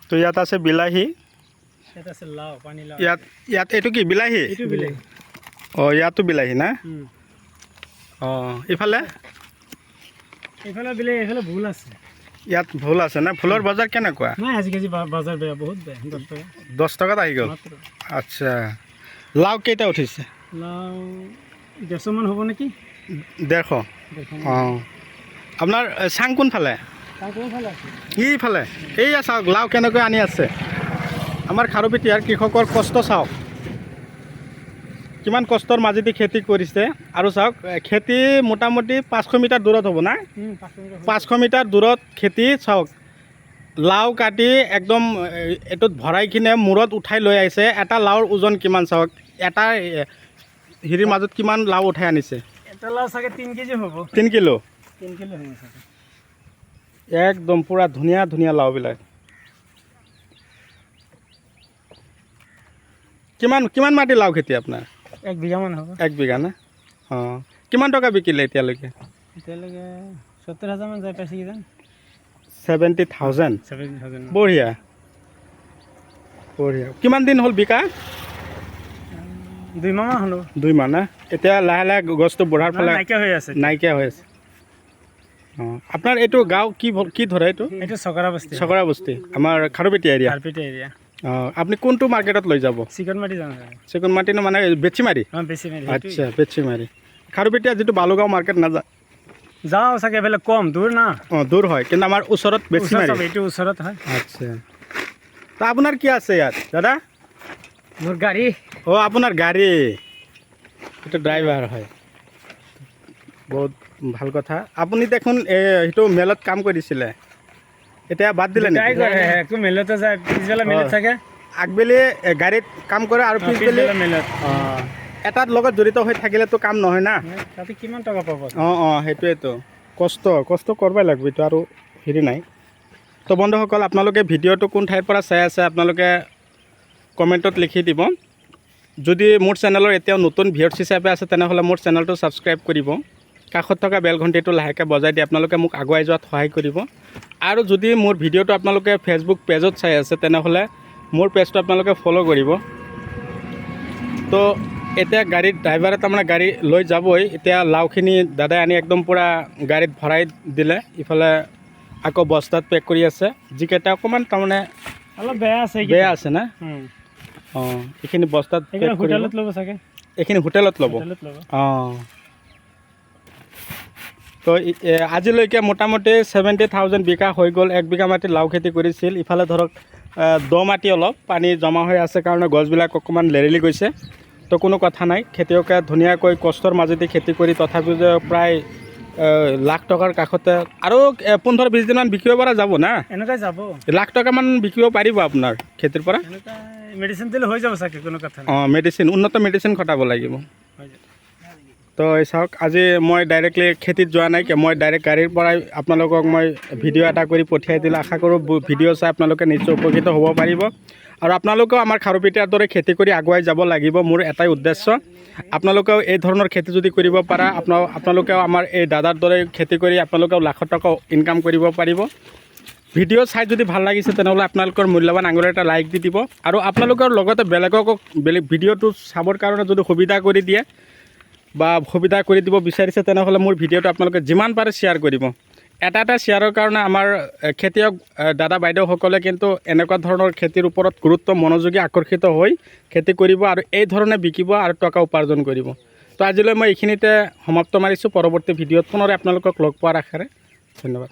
তো ইয়াত আছে বিলাহী, ইয়াত আছে লাও, পানী লাও। ইয়াত এইটো কি বিলাহী? এইটো বিলাহী। অঁ ইয়াতো বিলাহী না? অঁ ইফালে বিলাহী, এইফালে ভুল আছে। ইয়াত ভুল আছে না? ভুলৰ বজাৰ কেনেকুৱা? নাই আজিকালি বজাৰ বেয়া, বহুত বেয়া। 10 টকা। 10 টকাত আহি গ'ল। মাত্ৰ। আচ্ছা, লাও কেইটা উঠিছে? লাও 150 মান হ'ব নেকি? 150। অঁ আপোনাৰ চাং কোনফালে? কোনফালে আছে? ইফালে এইয়া চাওক লাও কেনেকৈ আনি আছে। আমাৰ খাৰুপেটীয়াৰ কৃষকৰ কষ্ট চাওক, কিমান কষ্টৰ মাজেদি খেতি কৰিছে। আৰু চাওক খেতি মোটামুটি 500 মিটাৰ দূৰত হ'ব না? 500 মিটাৰ দূৰত খেতি। চাওক লাও কাটি একদম এইটোত ভৰাই কিনে মূৰত উঠাই লৈ আহিছে। এটা লাওৰ ওজন কিমান চাওক, এটা হেৰিৰ মাজত কিমান লাও উঠাই আনিছে। এটা লাও চাগে 3 কেজি হ'ব। 3 কিলো? 3 কিলো হ'ব চাগে। একদম পুৰা ধুনীয়া ধুনীয়া লাওবিলাক। কিমান মাটি লাও খেতি আপোনাৰ? 1 বিঘা মান হ'ব। 1 বিঘা না? অঁ কিমান টকা বিকিলে এতিয়ালৈকে? এতিয়ালৈকে 70,000 মান যাই পাইছে কিজান। 70,000? 70,000। বঢ়িয়া বঢ়িয়া। কিমান দিন হ'ল বিকা? 2 মাহ হ'ল। 2 মাহ না? এতিয়া লাহে লাহে গছটো বঢ়াৰ ফালে নাইকিয়া হৈ আছে। নাইকিয়া হৈ আছে। অঁ আপোনাৰ এইটো গাঁও কি ধৰে? এইটো চকৰা বস্তি। চকৰা বস্তি, আমাৰ খাৰুপেটীয়া এৰিয়া। খাৰুপেটীয়া এৰিয়া। অঁ আপুনি কোনটো মাৰ্কেটত লৈ যাব? চিকনমাটি যাম। চিকনমাটি ন, মানে বেচিমাৰি? অঁ বেচিমাৰি। আচ্ছা বেচিমাৰি। খাৰুপেটীয়া যিটো বালুগাঁও মাৰ্কেট নাযায়? যাওঁ চাগে, এইফালে কম দূৰ না। অঁ দূৰ হয়, কিন্তু আমাৰ ওচৰত বেচিমাৰি। এইটো ওচৰত হয়। আচ্ছা, তা আপোনাৰ কি আছে ইয়াত দাদা? মোৰ গাড়ী। অঁ আপোনাৰ গাড়ী, এইটো ড্ৰাইভাৰ হয়। বহুত ভাল কথা। আপুনি দেখোন সেইটো মেলত কাম কৰিছিলে, এতিয়া বাদ দিলে নেকি? একো মেলতে যায়, পিছবেলা মেলত থাকে। আগবেলি গাড়ীত কাম কৰে আৰু পিছবেলি মেলত। অঁ এটাৰ লগত জড়িত হৈ থাকিলেতো কাম নহয় না। তাতে কিমান টকা পাব? অঁ সেইটোৱেতো, কষ্ট কৰিবই লাগিব, এইটো আৰু হেৰি নাই। তো বন্ধুসকল, আপোনালোকে ভিডিঅ'টো কোন ঠাইৰ পৰা চাই আছে আপোনালোকে কমেণ্টত লিখি দিব। যদি মোৰ চেনেলৰ এতিয়াও নতুন ভিউৱাৰ্ছ হিচাপে আছে তেনেহ'লে মোৰ চেনেলটো ছাবস্ক্ৰাইব কৰিব, কাষত থকা বেল ঘণ্টিটো লাহেকৈ বজাই দি আপোনালোকে মোক আগুৱাই যোৱাত সহায় কৰিব। আৰু যদি মোৰ ভিডিঅ'টো আপোনালোকে ফেচবুক পেজত চাই আছে তেনেহ'লে মোৰ পেজটো আপোনালোকে ফ'ল' কৰিব। তো এতিয়া গাড়ীত ড্ৰাইভাৰে তাৰমানে গাড়ী লৈ যাবই। এতিয়া লাওখিনি দাদাই আনি একদম পূৰা গাড়ীত ভৰাই দিলে। ইফালে আকৌ বস্তাত পেক কৰি আছে, যিকেইটা অকণমান তাৰমানে অলপ বেয়া আছে। বেয়া আছে না? অঁ এইখিনি বস্তাত পেক কৰি হোটেলত ল'ব চাগে। এইখিনি হোটেলত ল'ব। অঁ তো আজিলৈকে মোটামুটি 70,000 বিঘা হৈ গ'ল। 1 বিঘা মাটি লাও খেতি কৰিছিল। ইফালে ধৰক দ মাটি, অলপ পানী জমা হৈ আছে কাৰণে গছবিলাক অকণমান লেৰেলি গৈছে। তো কোনো কথা নাই, খেতিয়কে ধুনীয়াকৈ কষ্টৰ মাজেদি খেতি কৰি তথাপিও যে প্ৰায় লাখ টকাৰ কাষতে আৰু 15-20 দিনমান বিকিব পৰা যাব না? এনেকৈ যাব। লাখ টকামান বিকিব পাৰিব আপোনাৰ খেতিৰ পৰা? মেডিচিন দিলে হৈ যাব চাগে, কোনো কথা নাই। অঁ মেডিচিন, উন্নত মেডিচিন খটাব লাগিব। তো চাওক, আজি মই ডাইৰেক্টলি খেতিত যোৱা নাই, মই ডাইৰেক্ট গাড়ীৰ পৰাই আপোনালোকক মই ভিডিঅ' এটা কৰি পঠিয়াই দিলোঁ। আশা কৰোঁ ভিডিঅ' চাই আপোনালোকে নিশ্চয় উপকৃত হ'ব পাৰিব। আৰু আপোনালোকেও আমাৰ খাৰুপেটীয়াৰ দৰে খেতি কৰি আগুৱাই যাব লাগিব, মোৰ এটাই উদ্দেশ্য। আপোনালোকেও এই ধৰণৰ খেতি যদি কৰিব পাৰা, আপোনালোকেও আমাৰ এই দাদাৰ দৰে খেতি কৰি আপোনালোকেও লাখত টকা ইনকাম কৰিব পাৰিব। ভিডিঅ' চাই যদি ভাল লাগিছে তেনেহ'লে আপোনালোকৰ মূল্যৱান আঙুলি এটা লাইক দি দিব। আৰু আপোনালোকৰ লগতে বেলেগকো ভিডিঅ'টো চাবৰ কাৰণে যদি সুবিধা কৰি দিয়ে বা সুবিধা কৰি দিব বিচাৰিছে তেনেহ'লে মোৰ ভিডিঅ'টো আপোনালোকে যিমান পাৰে শ্বেয়াৰ কৰিব। এটা শ্বেয়াৰৰ কাৰণে আমাৰ খেতিয়ক দাদা বাইদেউসকলে কিন্তু এনেকুৱা ধৰণৰ খেতিৰ ওপৰত মনোযোগী আকৰ্ষিত হৈ খেতি কৰিব আৰু এই ধৰণে বিকিব আৰু টকা উপাৰ্জন কৰিব। তো আজিলৈ মই এইখিনিতে সমাপ্ত মাৰিছোঁ। পৰৱৰ্তী ভিডিঅ'ত পুনৰ আপোনালোকক লগ পোৱাৰ আশাৰে ধন্যবাদ।